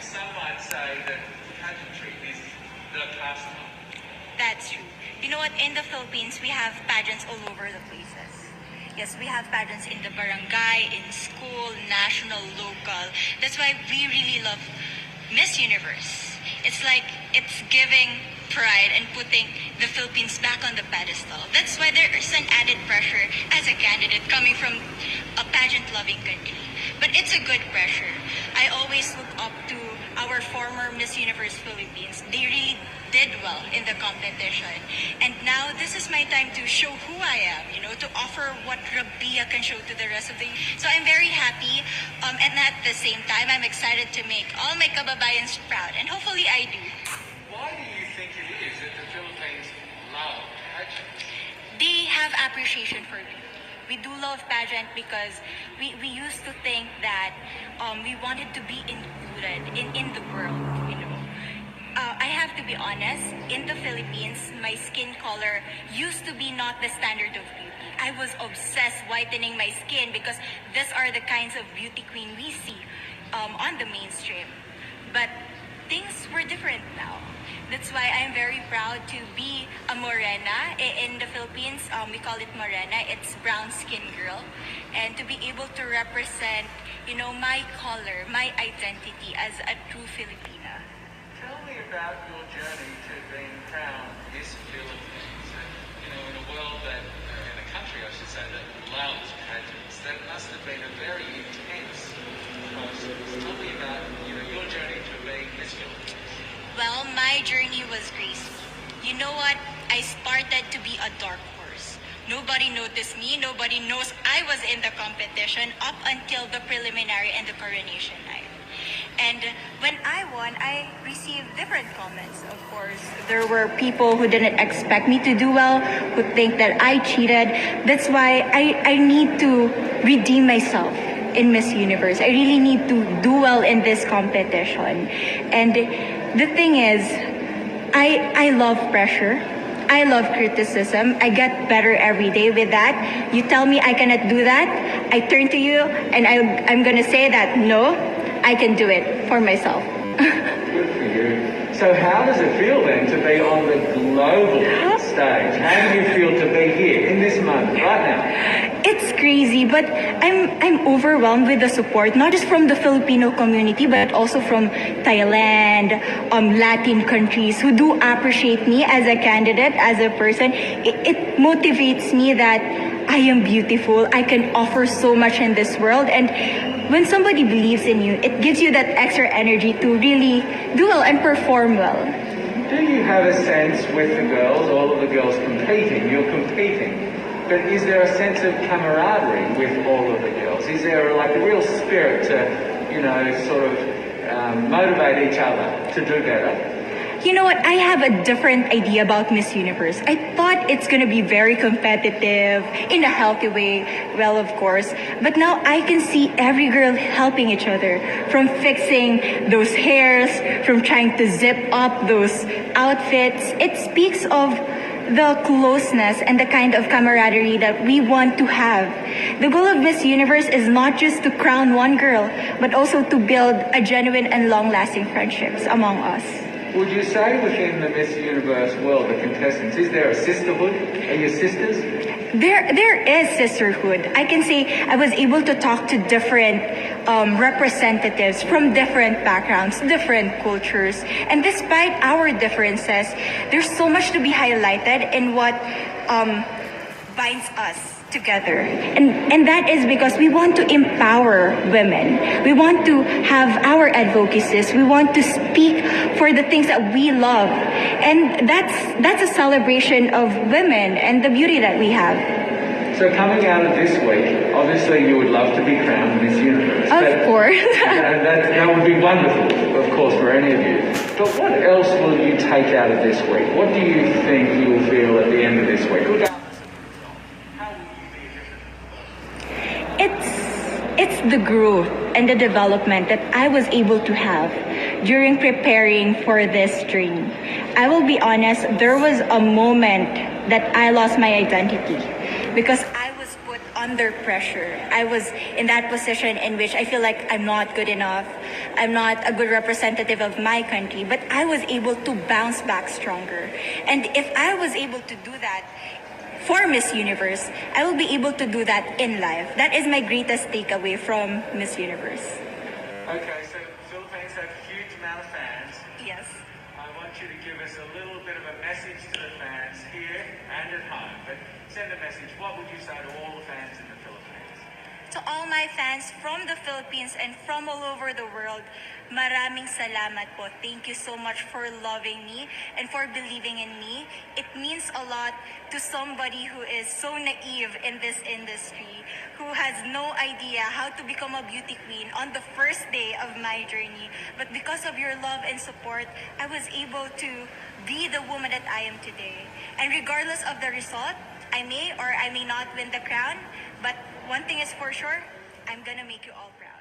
some might say that pageantry is the pastime. That's true. You know what? In the Philippines, we have pageants all over the places. Yes, we have pageants in the barangay, in school, national, local. That's why we really love Miss Universe. It's like it's giving pride and putting the Philippines back on the pedestal. That's why there is an added pressure as a candidate coming from a pageant-loving country. But it's a good pressure. I always look up to our former Miss Universe Philippines. They really did well in the competition. And now this is my time to show who I am, to offer what Rabiya can show to the rest of the... So I'm very happy, and at the same time, I'm excited to make all my kababayans proud, and hopefully I do. Why do you think it is that the Philippines love pageants? They have appreciation for me. We do love pageant because we used to think that we wanted to be included in the world. I have to be honest, in the Philippines, my skin color used to be not the standard of beauty. I was obsessed whitening my skin because these are the kinds of beauty queen we see on the mainstream. But things were different now. That's why I'm very proud to be a morena. In the Philippines, we call it morena. It's brown skin girl. And to be able to represent, my color, my identity as a true Filipina. Tell me about your journey to being crowned Miss Philippines. In a world that, in a country I should say, that loves pageants, that must have been a very intense process. Tell me about, your journey to being Miss Philippines. Well, my journey was crazy. You know what? I started to be a dark horse. Nobody noticed me. Nobody knows I was in the competition up until the preliminary and the coronation night. And when I won, I received different comments, of course. There were people who didn't expect me to do well, who think that I cheated. That's why I need to redeem myself in Miss Universe. I really need to do well in this competition. And the thing is, I love pressure. I love criticism. I get better every day with that. You tell me I cannot do that, I turn to you and I'm gonna say that, no, I can do it for myself. Good for you. So how does it feel then to be on the global stage? How do you feel to be here in this moment, right now? It's crazy, but I'm overwhelmed with the support, not just from the Filipino community, but also from Thailand, Latin countries who do appreciate me as a candidate, as a person. It motivates me that I am beautiful. I can offer so much in this world. And when somebody believes in you, it gives you that extra energy to really do well and perform well. Do you have a sense with the girls, all of the girls competing, you're competing, but is there a sense of camaraderie with all of the girls? Is there like a real spirit to, sort of motivate each other to do better? You know what? I have a different idea about Miss Universe. I thought it's gonna be very competitive, in a healthy way, well, of course. But now I can see every girl helping each other, from fixing those hairs, from trying to zip up those outfits. It speaks of the closeness and the kind of camaraderie that we want to have. The goal of Miss Universe is not just to crown one girl, but also to build a genuine and long-lasting friendships among us. Would you say within the Miss Universe world, the contestants, is there a sisterhood? Are you sisters? There is sisterhood. I can say I was able to talk to different representatives from different backgrounds, different cultures. And despite our differences, there's so much to be highlighted in what binds us together. And that is because we want to empower women. We want to have our advocacies. We want to speak for the things that we love. And that's a celebration of women and the beauty that we have. So coming out of this week, obviously you would love to be crowned Miss Universe. Of course. that would be wonderful, of course, for any of you. But what else will you take out of this week? What do you think you'll feel at the end of this week? It's the growth and the development that I was able to have during preparing for this dream. I will be honest, there was a moment that I lost my identity because I was put under pressure. I was in that position in which I feel like I'm not good enough. I'm not a good representative of my country, but I was able to bounce back stronger. And if I was able to do that for Miss Universe, I will be able to do that in life. That is my greatest takeaway from Miss Universe. Okay, so Philippines have a huge amount of fans. Yes. I want you to give us a little bit of a message to the fans here and at home. But send a message. What would you say to all the fans in the Philippines? To all my fans from the Philippines and from all over the world, maraming salamat po. Thank you so much for loving me and for believing in me. It means a lot to somebody who is so naive in this industry, who has no idea how to become a beauty queen on the first day of my journey. But because of your love and support, I was able to be the woman that I am today. And regardless of the result, I may or I may not win the crown, but one thing is for sure, I'm gonna make you all proud.